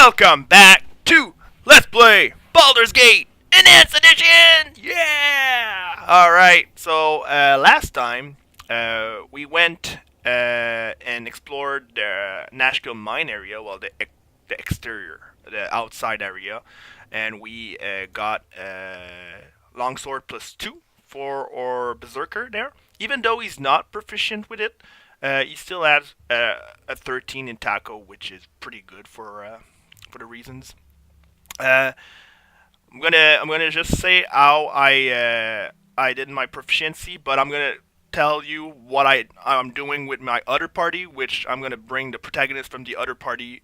Welcome back to Let's Play Baldur's Gate Enhanced Edition! Yeah! Alright, so last time we went and explored the Nashville mine area, well, the exterior, the outside area, and we got Longsword +2 for our Berserker there. Even though he's not proficient with it, he still has a 13 in Taco, which is pretty good for the reasons. I'm gonna just say how I did my proficiency, but I'm gonna tell you what I'm doing with my other party, which I'm gonna bring the protagonist from the other party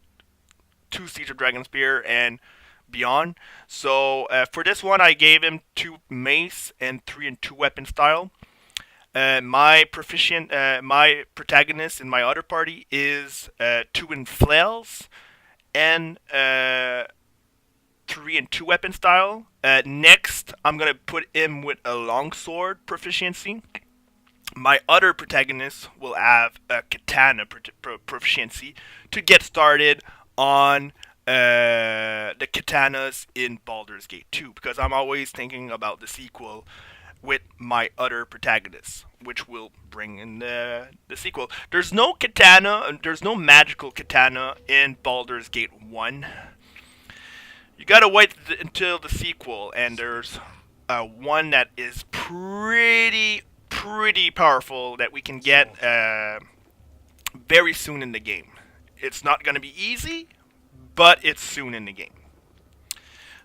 to Siege of Dragonspear and beyond. So for this one, I gave him 2 mace and 3 and 2 weapon style. My protagonist in my other party is 2 in flails and 3 and 2 weapon style. Next, I'm gonna put him with a longsword proficiency. My other protagonist will have a katana proficiency to get started on the katanas in Baldur's Gate 2, because I'm always thinking about the sequel with my other protagonists, which will bring in the sequel. There's no katana, there's no magical katana in Baldur's Gate 1. You gotta wait until the sequel, and there's one that is pretty powerful that we can get very soon in the game. It's not gonna be easy, but it's soon in the game.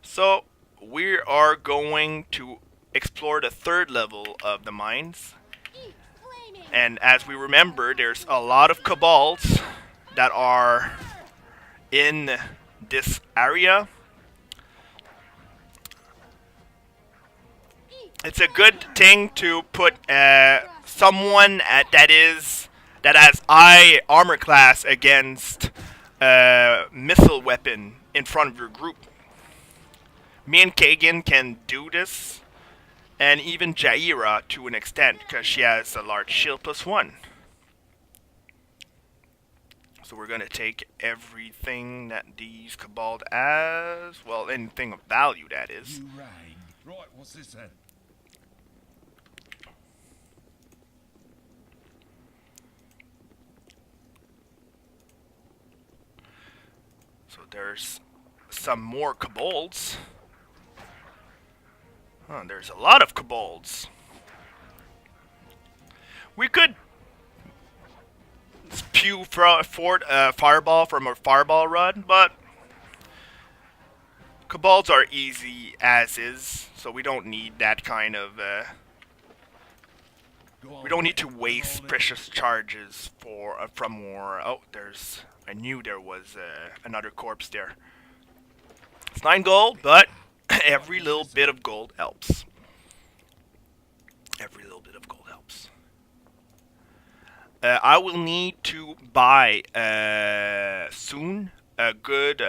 So we are going to explore the 3rd level of the mines, and as we remember, there's a lot of kobolds that are in this area. It's a good thing to put someone that has high armor class against missile weapon in front of your group. Me and Kagan can do this, and even Jaira to an extent, because she has a large shield +1. So we're gonna take everything that these kobold has, well, anything of value that is. You rang. Right, what's this then? So there's some more kobolds. Oh, there's a lot of kobolds. We could spew fireball from a fireball rod, but kobolds are easy as is, so we don't need that kind of. We don't need to waste precious charges from more. Oh, I knew there was another corpse there. It's 9 gold, but every little bit of gold helps. Every little bit of gold helps. I will need to buy soon a good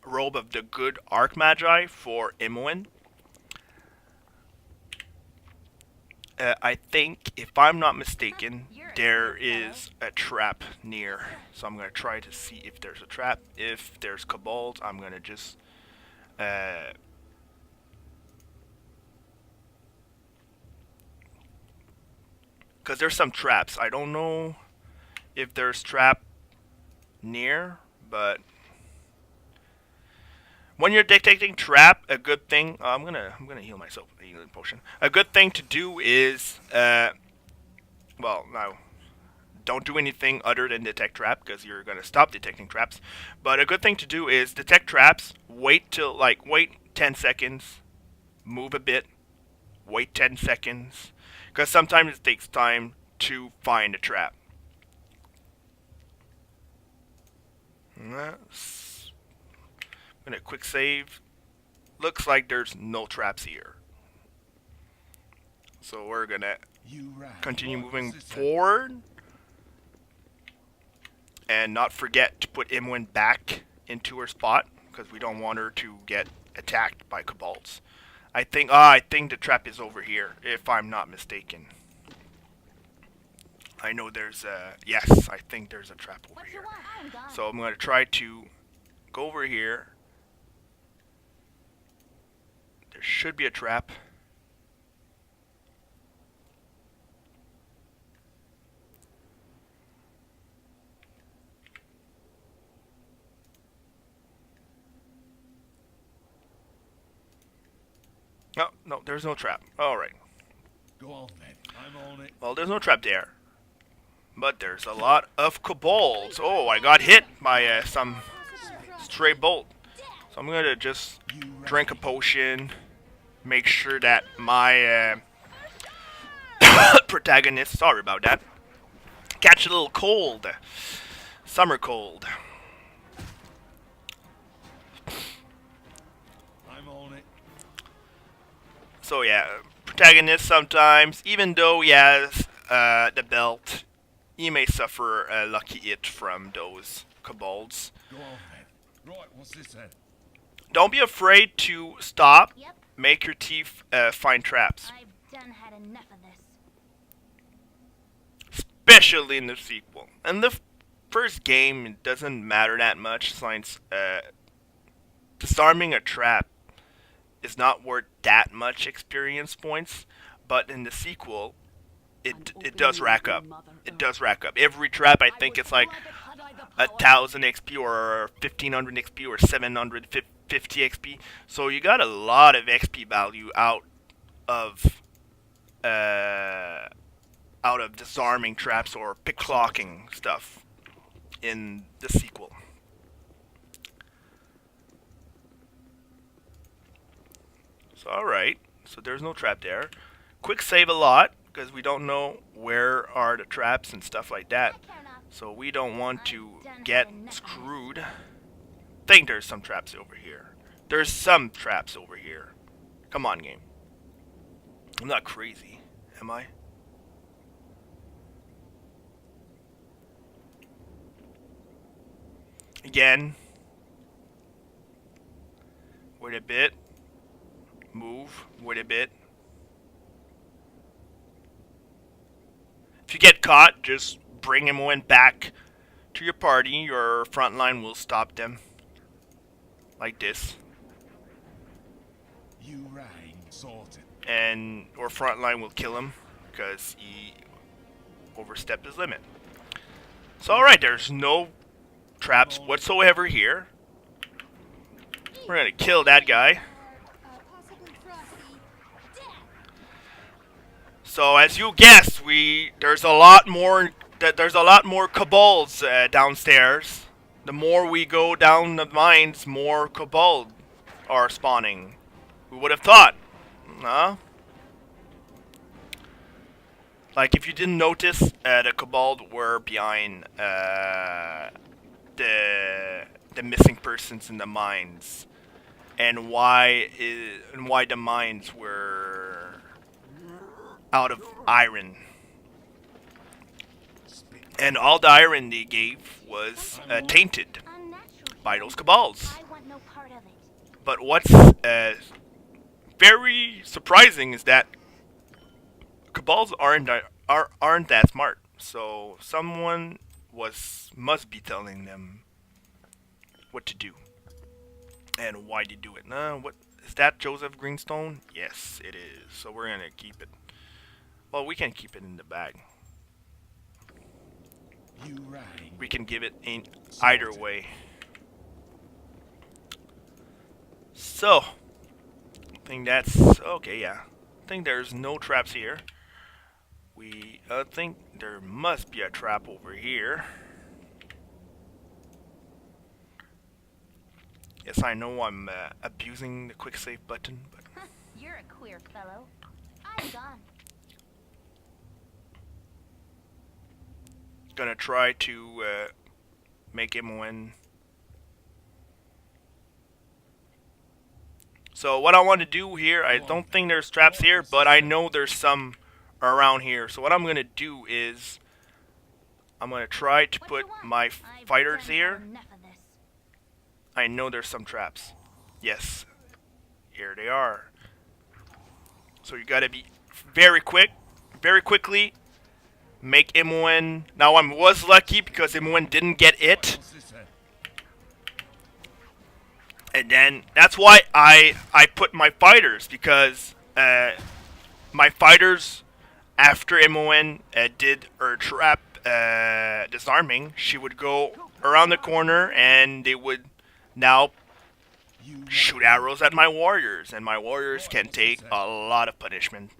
robe of the good Archmagi for Imoen. I think, if I'm not mistaken, there is a trap near. So I'm going to try to see if there's a trap. If there's kobolds, I'm going to just... because there's some traps. I don't know if there's trap near, but... when you're detecting trap, a good thing... I'm gonna heal myself with a healing potion. A good thing to do is... well, no. Don't do anything other than detect trap, because you're gonna stop detecting traps. But a good thing to do is detect traps, wait 10 seconds, move a bit, wait 10 seconds, because sometimes it takes time to find a trap. That's... I'm gonna quick save. Looks like there's no traps here. So we're gonna continue moving forward. And not forget to put Imwin back into her spot, because we don't want her to get attacked by kobolds. I think the trap is over here, if I'm not mistaken. I know there's a... yes, I think there's a trap over here. So I'm going to try to go over here. There should be a trap. No, no, there's no trap. Alright. Go on then. I'm on it. Well, there's no trap there. But there's a lot of kobolds. Oh, I got hit by some stray bolt. So I'm gonna just drink a potion. Make sure that my protagonist, sorry about that, catch a little cold. Summer cold. I'm on it. So yeah, protagonist sometimes, even though he has the belt, he may suffer a lucky hit from those kobolds. Go on then. Right, what's this then? Don't be afraid to stop. Yep, Make your teeth find traps, I've done had enough of this. especially in the sequel. And the first game, it doesn't matter that much since disarming a trap is not worth that much experience points. But in the sequel, it does rack up. It does rack up. Every trap, I think it's like 1,000 XP or 1,500 XP or 750 XP. So you got a lot of XP value out of disarming traps or pickclocking stuff in the sequel. So alright, so there's no trap there. Quick save a lot because we don't know where are the traps and stuff like that. So we don't want to get screwed. Think there's some traps over here. There's some traps over here. Come on, game. I'm not crazy, am I? Again. Wait a bit. Move. Wait a bit. If you get caught, just bring him back to your party. Your front line will stop them. Like this. You rang. Sorted. And or front line will kill him because he overstepped his limit. So alright, there's no traps whatsoever here. We're gonna kill that guy. So as you guessed, there's a lot more kobolds downstairs. The more we go down the mines, more kobold are spawning. Who would have thought? Huh? Like if you didn't notice, the kobold were behind the missing persons in the mines, and why the mines were out of iron, and all the iron they gave was tainted by those kobolds. I want no part of it. But what's very surprising is that kobolds aren't that smart. So someone must be telling them what to do and why they do it. What is that, Joseph Greenstone? Yes, it is. So we're gonna keep it. Well, we can keep it in the bag. You rang. We can give it in either way. So, I think that's okay. Yeah, I think there's no traps here. I think there must be a trap over here. Yes, I know I'm abusing the quick save button, but You're a queer fellow. I'm gone. gonna try to make him win. So what I want to do here, I don't think there's traps here, but I know there's some around here. So what I'm gonna do is I'm gonna try to put my fighters here. I know there's some traps. Yes, here they are. So you gotta be very quickly. Make Imoen. Now I was lucky because Imoen didn't get it. What's this then? And then that's why I put my fighters, because my fighters, after MON did her trap disarming, she would go around the corner and they would now You right. shoot arrows at my warriors, and my warriors can take a lot of punishment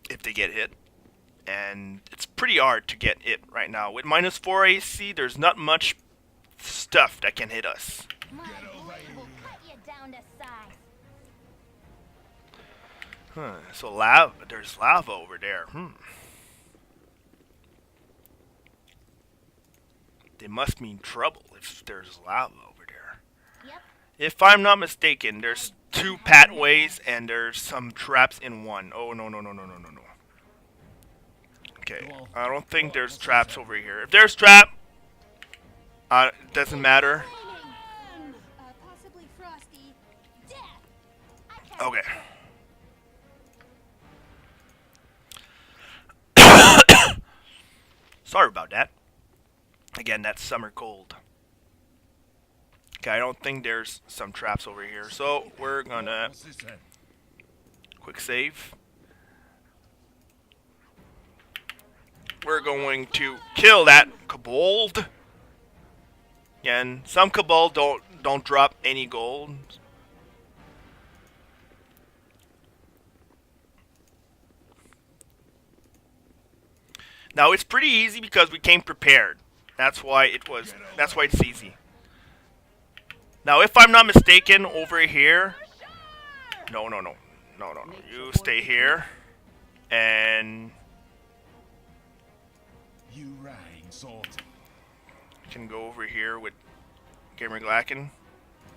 if they get hit. And it's pretty hard to get hit right now. With -4 AC, there's not much stuff that can hit us. My blade will cut you down to size. So lava, there's lava over there. They must mean trouble if there's lava over there. Yep. If I'm not mistaken, there's 2 pathways and there's some traps in one. Oh, no, no, no, no, no, no, no. Okay, I don't think there's traps over here. If there's trap, it doesn't matter. Possibly frosty. Death. Okay. Sorry about that. Again, that's summer cold. Okay, I don't think there's some traps over here. So we're gonna What's this then? quick save. We're going to kill that kobold. Again, some kobold don't drop any gold. Now it's pretty easy because we came prepared. That's why it's easy. Now if I'm not mistaken, over here. No. You stay here. And You reign sorted. can go over here with Gamer Glacken.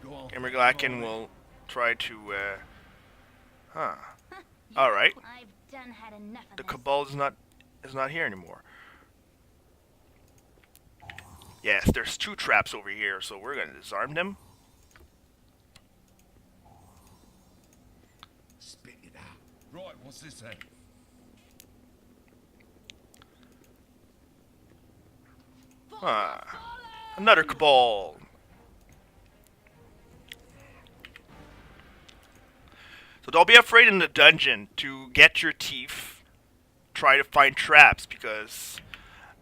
Go on. Gamer Glacken will try to Alright. I've done had enough of The this. kobold is not here anymore. Yes, there's 2 traps over here, so we're gonna disarm them. Spit it out. Right, what's this then? Another kobold. So don't be afraid in the dungeon to get your teeth. Try to find traps, because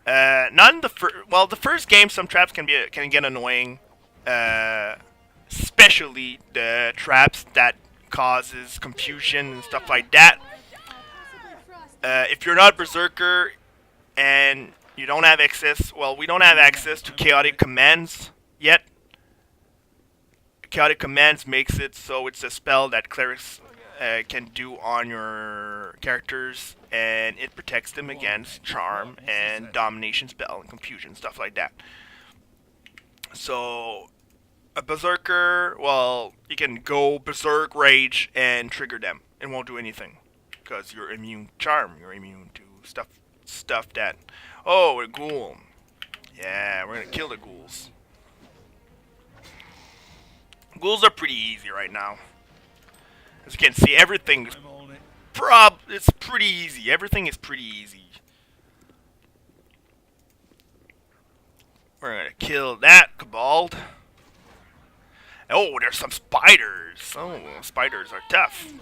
not in the the first game some traps can get annoying, especially the traps that causes confusion and stuff like that. If you're not berserker and you don't have access, well, we don't have access to chaotic commands yet. Chaotic commands makes it so it's a spell that clerics can do on your characters, and it protects them against charm and domination spell and confusion, stuff like that. So a berserker, well, you can go berserk rage and trigger them. It won't do anything because you're immune to charm. You're immune to stuff that. Oh, a ghoul. Yeah, we're gonna kill the ghouls. Ghouls are pretty easy right now. As you can see, everything's I'm on it. it's pretty easy. Everything is pretty easy. We're gonna kill that kobold. Oh, there's some spiders. Oh, spiders are tough.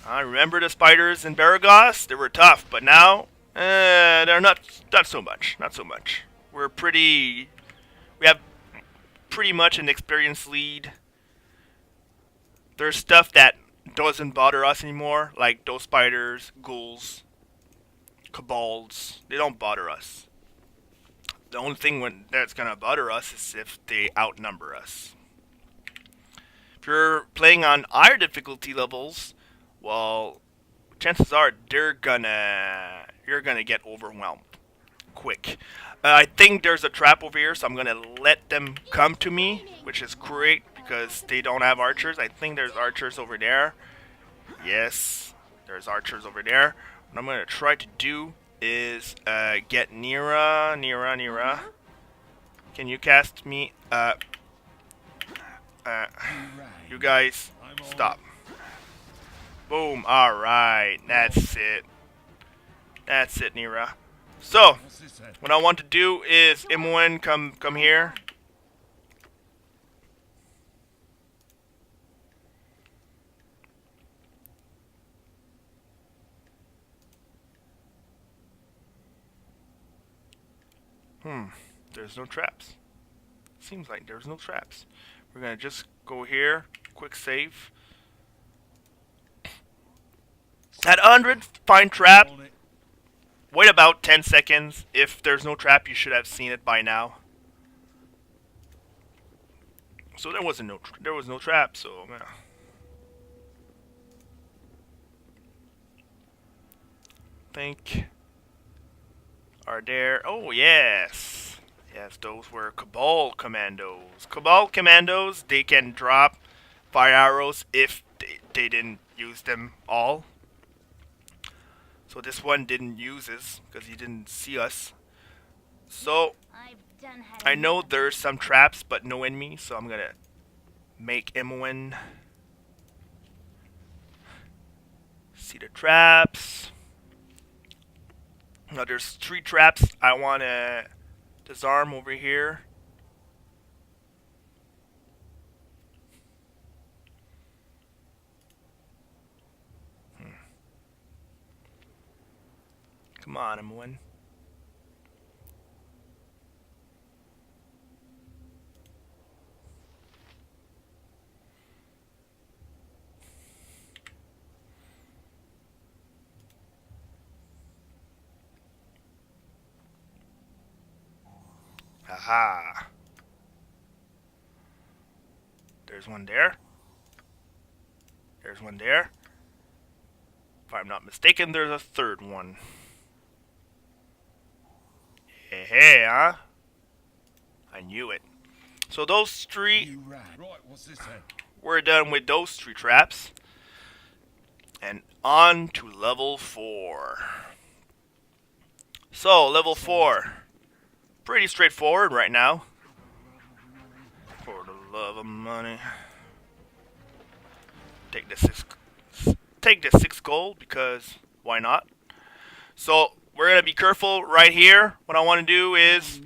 I remember the spiders in Baragos. They were tough, but now they're not so much. Not so much. We have pretty much an experienced lead. There's stuff that doesn't bother us anymore, like those spiders, ghouls, kobolds. They don't bother us. The only thing that's gonna bother us is if they outnumber us. If you're playing on higher difficulty levels, well, chances are you're gonna get overwhelmed quick. I think there's a trap over here, so I'm gonna let them come to me, which is great because they don't have archers. I think there's archers over there. Yes, there's archers over there. What I'm gonna try to do is get Nira. Can you cast me? You guys, stop. Boom. All right, that's it. That's it, Nira. So, What's this then? what I want to do is M1 come here. There's no traps. Seems like there's no traps. We're gonna just go here, quick save. At 100, find trap. On it. Wait about 10 seconds. If there's no trap, you should have seen it by now. So there was no trap. So think are there? Oh yes, yes. Those were Cabal commandos. Cabal commandos. They can drop fire arrows if they didn't use them all. So this one didn't use us because he didn't see us. So I've done had I know enough of there's some traps, but no enemy. So I'm gonna make M1. See the traps. Now there's 3 traps I want to disarm over here. Come on, M1. Haha. There's one there. There's one there. If I'm not mistaken, there's a third one. Hey, huh? I knew it. So those 3, You rag. Right, what's this then? we're done with those 3 traps. And on to level 4. So, level 4. Pretty straightforward right now. For the love of money. Take the 6 gold because why not? So we're gonna be careful right here. What I want to do is,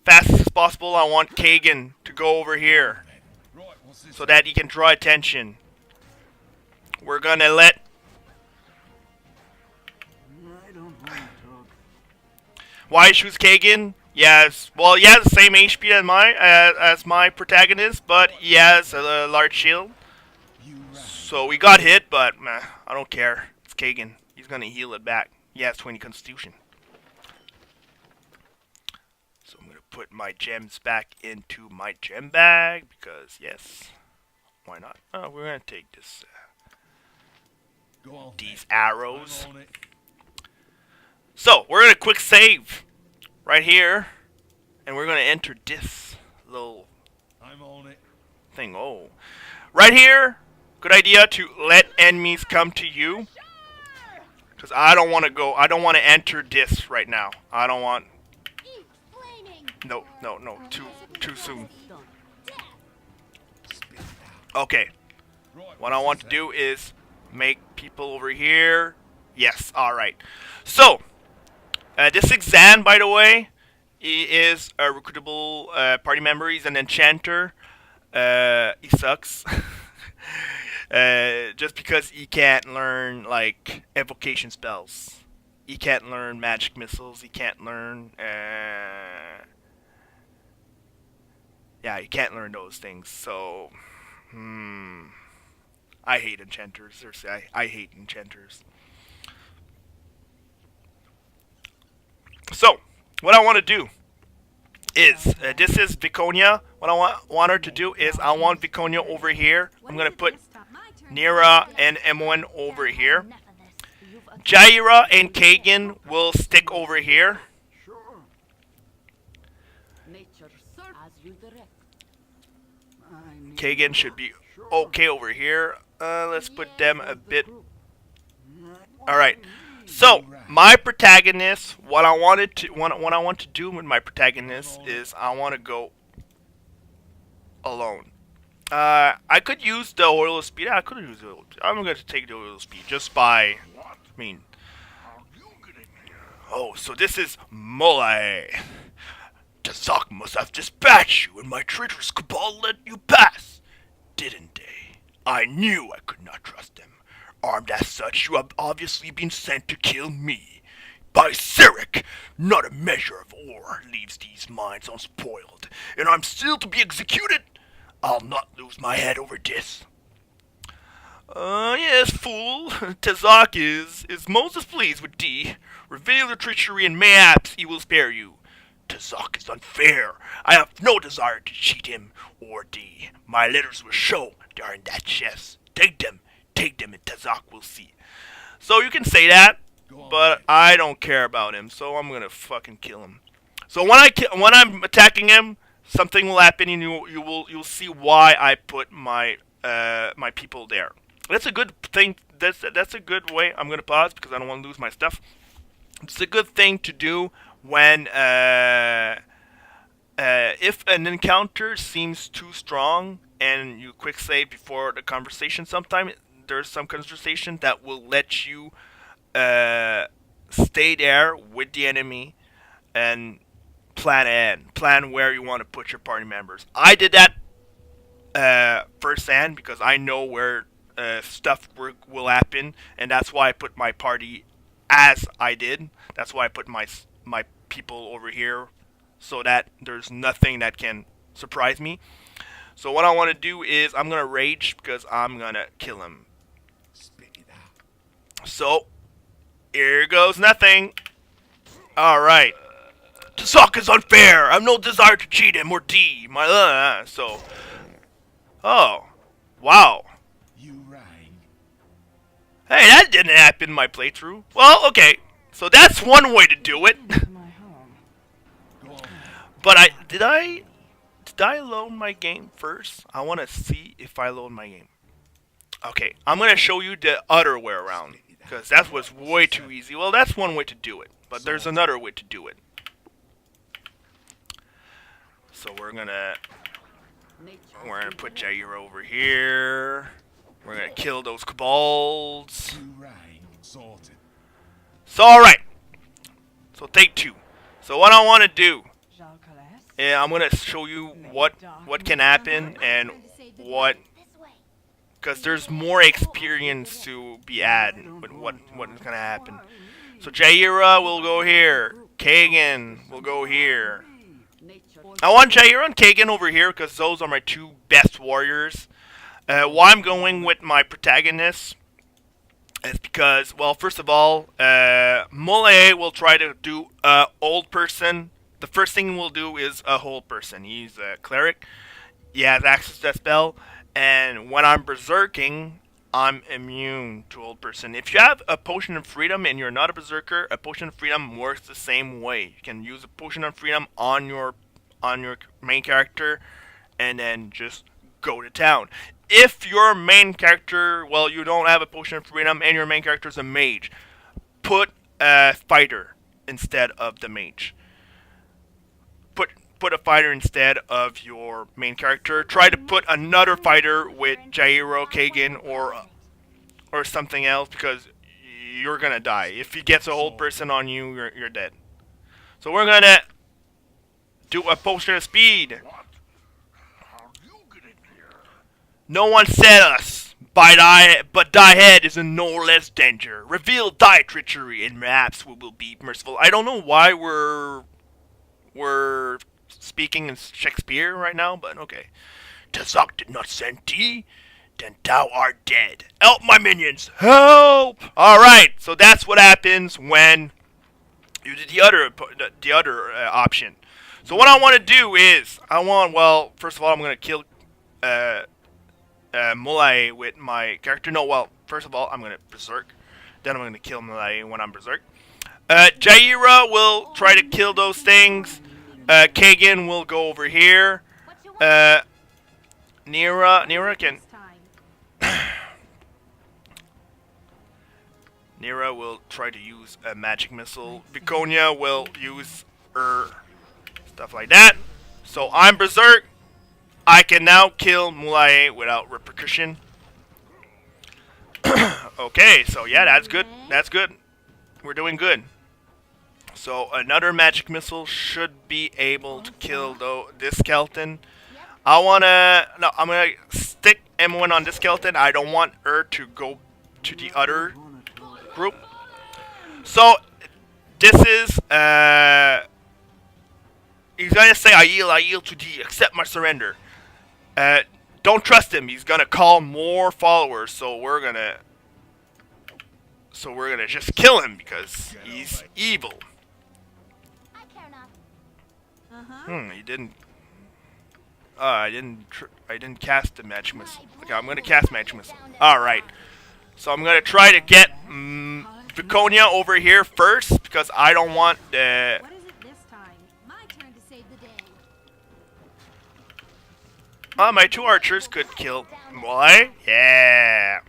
fast as possible, I want Kagan to go over here Right, what's this so that he can draw attention. We're gonna let. Why choose Kagan? Yes, well, he has the same HP as my protagonist, but he has a large shield. You rag. So we got hit, but meh, I don't care. It's Kagan. He's gonna heal it back. He has 20 constitution. So I'm gonna put my gems back into my gem bag because yes, why not? Oh, we're gonna take this Go on. these then. arrows. I'm on it. So we're gonna quick save right here, and we're gonna enter this little I'm on it. thing. Oh, right here. Good idea to let enemies come to you. Because I don't want to go. I don't want to enter this right now. I don't want. Eat flaming. No. Too soon. Death. Spit it out. Okay. Right, What I what's want this to do is make people over here. Yes. All right. So this exam, by the way, he is a recruitable party member. He's an enchanter. He sucks. Just because he can't learn like evocation spells, he can't learn magic missiles. He can't learn. Yeah, he can't learn those things. So, I hate enchanters. Seriously, I hate enchanters. So, what I want to do is this is Viconia. What I want her to do is I want Viconia over here. I'm gonna put Nira and M1 over here. Enough of this. Jaira and Kagan will stick over here. Nature serve as you direct. Kagan should be okay over here. Let's put them a bit. Alright. So, my protagonist, what I want to do with my protagonist is I want to go alone. I could use the oil of speed. I could use the oil. I'm going to take the oil of speed just by. I mean. Oh, so this is Molay. Tazak must have dispatched you, and my traitorous cabal let you pass, didn't they? I knew I could not trust them. Armed as such, you have obviously been sent to kill me. By Cleric, not a measure of ore leaves these mines unspoiled, and I'm still to be executed. I'll not lose my head over this. Yes, fool. Tazak is most displeased with thee. Reveal your treachery, and mayhaps he will spare you. Tazak is unfair. I have no desire to cheat him or thee. My letters will show they are in that chest. Take them, and Tazak will see. So you can say that, but I don't care about him, so I'm gonna fucking kill him. So when I'm attacking him, something will happen, and you'll see why I put my my people there. That's a good thing. That's a good way. I'm gonna pause because I don't want to lose my stuff. It's a good thing to do when if an encounter seems too strong and you quick save before the conversation. Sometimes there's some conversation that will let you stay there with the enemy and plan ahead, plan where you want to put your party members. I did that firsthand because I know where stuff will happen, and that's why I put my party as I did. That's why I put my people over here, so that there's nothing that can surprise me. So what I want to do is I'm gonna rage because I'm gonna kill him. Spit it out. So here goes nothing. All right. Tazak is unfair. I've no desire to cheat him or D. So. Oh. Wow. You rang. Hey, that didn't happen in my playthrough. Well, okay. So that's one way to do it. Go on. But did I load my game first? I want to see if I load my game. Okay, I'm going to show you the other way around, because that was way too easy. Well, that's one way to do it, but there's another way to do it. So we're going to put Jair over here. We're going to kill those kobolds. You rang. Sorted. So, alright. So, take 2. So, what I want to do, I'm going to show you what can happen and what, because there's more experience to be added with what is going to happen. So, Jaira will go here. Kagan will go here. I want Jaira and Kagan over here because those are my 2 best warriors. Why I'm going with my protagonists is because, well, first of all, Mole will try to do old person. The first thing we'll do is a old person. He's a cleric. He has access to that spell. And when I'm berserking, I'm immune to old person. If you have a potion of freedom and you're not a berserker, a potion of freedom works the same way. You can use a potion of freedom on your main character and then just go to town. If your main character, well, you don't have a potion of freedom and your main character is a mage, put a fighter instead of the mage. Put a fighter instead of your main character. Try to put another fighter with Jairo, Kagan, or something else, because you're gonna die. If he gets a whole person on you, you're dead. So we're gonna do a potion of speed. No one said us, but thy head is in no less danger. Reveal thy treachery, and perhaps we will be merciful. I don't know why we're speaking in Shakespeare right now, but okay. Tazak did not send thee, then thou art dead. Help my minions, help! Alright, so that's what happens when you do the other option. So what I want to do is, well, first of all, I'm going to kill Mulai with my character. No, well, first of all, I'm going to berserk. Then I'm going to kill Mulai when I'm berserk. Jaira will try to kill those things. Kagan will go over here. Nira can... Nira will try to use a magic missile. Viconia will use her stuff like that. So I'm berserk. I can now kill Mulai without repercussion. Okay, so yeah, that's good. That's good. We're doing good. So another magic missile should be able to kill this skeleton. I'm gonna stick M1 on this skeleton. I don't want her to go to the other group. So This is he's gonna say I yield to thee, accept my surrender. Uh, don't trust him. He's gonna call more followers, so we're gonna just kill him because he's evil. I care not. He didn't. I didn't cast the magic missile. Okay, I'm gonna cast magic missile. All right. So I'm gonna try to get Viconia over here first because I don't want the. What is it this time? My turn to save the day. My 2 archers could kill Moai. Yeah.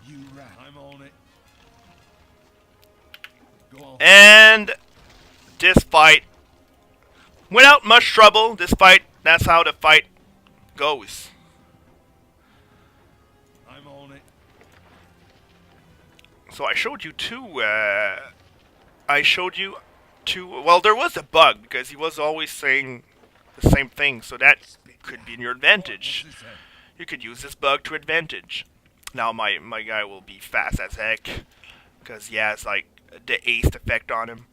You right. I'm on it. Go on. And this fight, without much trouble, that's how the fight goes. I'm on it. So I showed you well, there was a bug because he was always saying the same thing, so that could be in your advantage. What's this then? You could use this bug to advantage. Now my guy will be fast as heck because he has like the aced effect on him.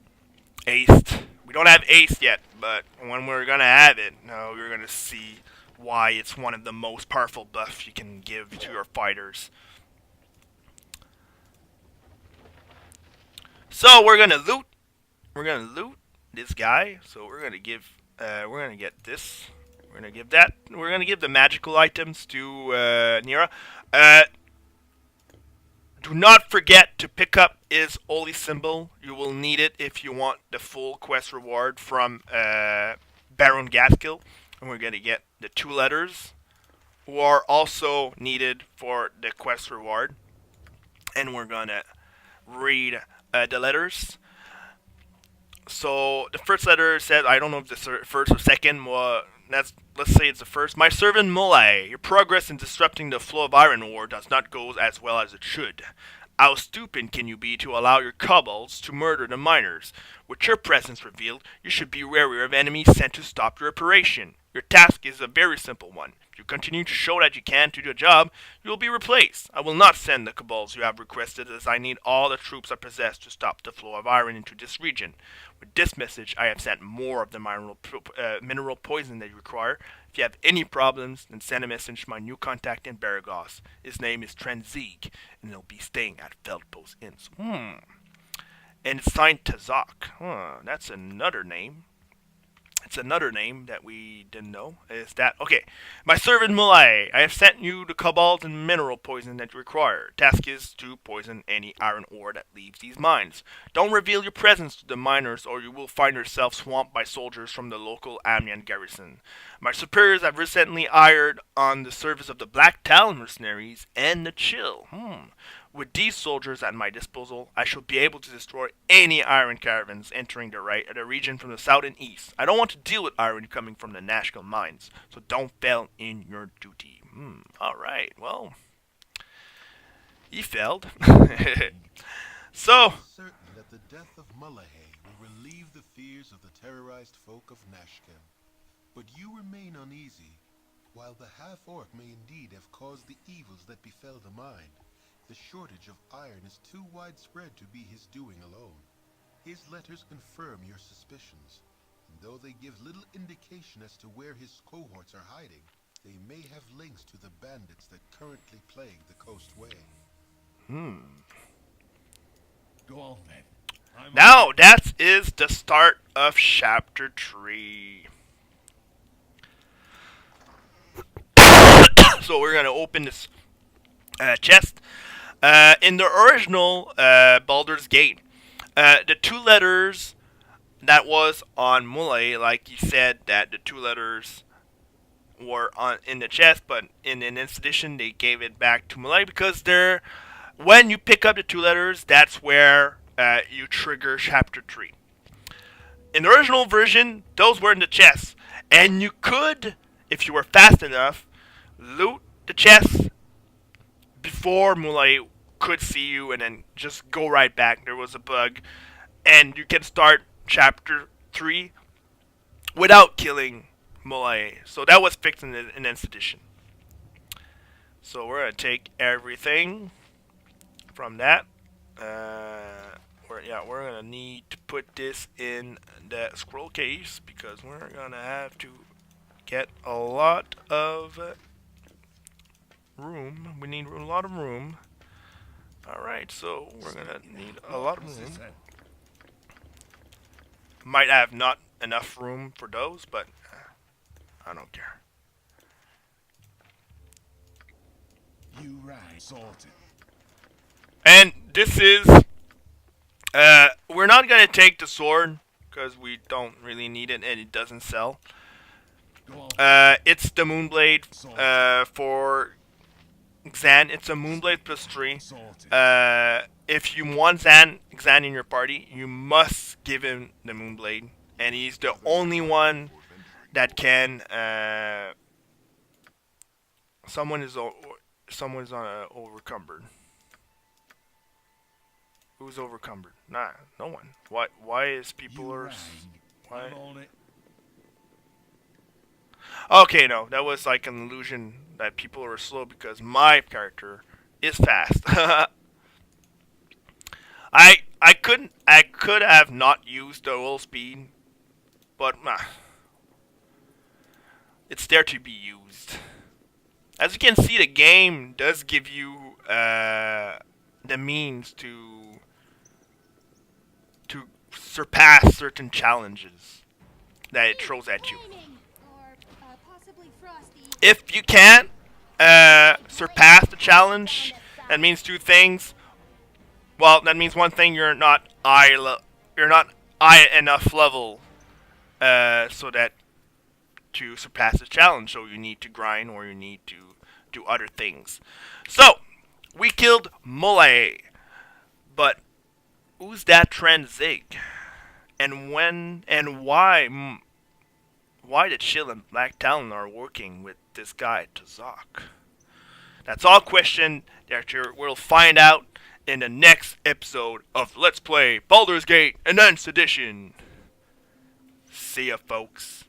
Aced. We don't have aced yet, but when we're gonna have it, now you're gonna see why it's one of the most powerful buffs you can give to your fighters. So we're gonna loot. We're gonna loot this guy. So we're gonna give. We're gonna get this. We're gonna give that. We're gonna give the magical items to Nira. Do not forget to pick up his holy symbol. You will need it if you want the full quest reward from Baron Gaskill. And we're gonna get the 2 letters, who are also needed for the quest reward. And we're gonna read the letters. So the first letter said, I don't know if the first or second. Let's say it's the first. My servant Mulai, your progress in disrupting the flow of iron ore does not go as well as it should. How stupid can you be to allow your kobolds to murder the miners? With your presence revealed, you should be wary of enemies sent to stop your operation. Your task is a very simple one. If you continue to show that you can do the job, you will be replaced. I will not send the kobolds you have requested, as I need all the troops I possess to stop the flow of iron into this region. With this message, I have sent more of the mineral poison that you require. If you have any problems, then send a message to my new contact in Baragos. His name is Trenzig, and he'll be staying at Feldpost Inns. And it's signed Tazak. That's another name. It's another name that we didn't know. Is that okay? My servant Mulai, I have sent you the cobalt and mineral poison that you require. Task is to poison any iron ore that leaves these mines. Don't reveal your presence to the miners, or you will find yourself swamped by soldiers from the local Amiens garrison. My superiors have recently hired on the service of the Black Talon mercenaries and the Chill. With these soldiers at my disposal, I shall be able to destroy any iron caravans entering the region from the south and east. I don't want to deal with iron coming from the Nashkel mines, so don't fail in your duty. Alright, well, he failed. So, Certain that the death of Mullahay will relieve the fears of the terrorized folk of Nashkel. But you remain uneasy. While the half-orc may indeed have caused the evils that befell the mine, the shortage of iron is too widespread to be his doing alone. His letters confirm your suspicions, and though they give little indication as to where his cohorts are hiding, they may have links to the bandits that currently plague the coast way. Go on then. I'm now that is the start of chapter 3. So we're gonna open this chest. In the original Baldur's Gate, the 2 letters that was on Mulay, like he said that the 2 letters were in the chest, but in this edition they gave it back to Mulay because when you pick up the 2 letters, that's where you trigger chapter 3. In the original version, those were in the chest, and you could, if you were fast enough, loot the chest before Mulay could see you and then just go right back. There was a bug, and you can start chapter 3 without killing Mulay. So that was fixed in this edition. So we're going to take everything from that. we're gonna need to put this in the scroll case because we're gonna have to get a lot of room. We need a lot of room. Alright, so we're gonna need a lot of room. Might have not enough room for those, but I don't care. You right. Sorted. And this is we're not gonna take the sword because we don't really need it and it doesn't sell. Go on. It's the Moonblade for Xan. It's a Moonblade plus 3. Sorted. If you want Xan in your party, you must give him the Moonblade, and he's the only one that can. Someone's on overcumbered. Who's overcumbered? Nah, no one. Why is people You are? rang. Why? I'm on it. Okay, no, that was like an illusion that people are slow because my character is fast. I could have not used the oil speed, but it's there to be used. As you can see, the game does give you the means to surpass certain challenges that it throws at you. Flaming, or possibly frosty. If you can't surpass the challenge, that means two things. Well, that means one thing: you're not high enough level, so that to surpass the challenge. So you need to grind, or you need to do other things. So we killed Mole, but who's that Tranzig? And when and why? Why the Chill and Black Talon are working with this guy Tazak? That's all question that we'll find out in the next episode of Let's Play Baldur's Gate Enhanced Edition. See ya, folks.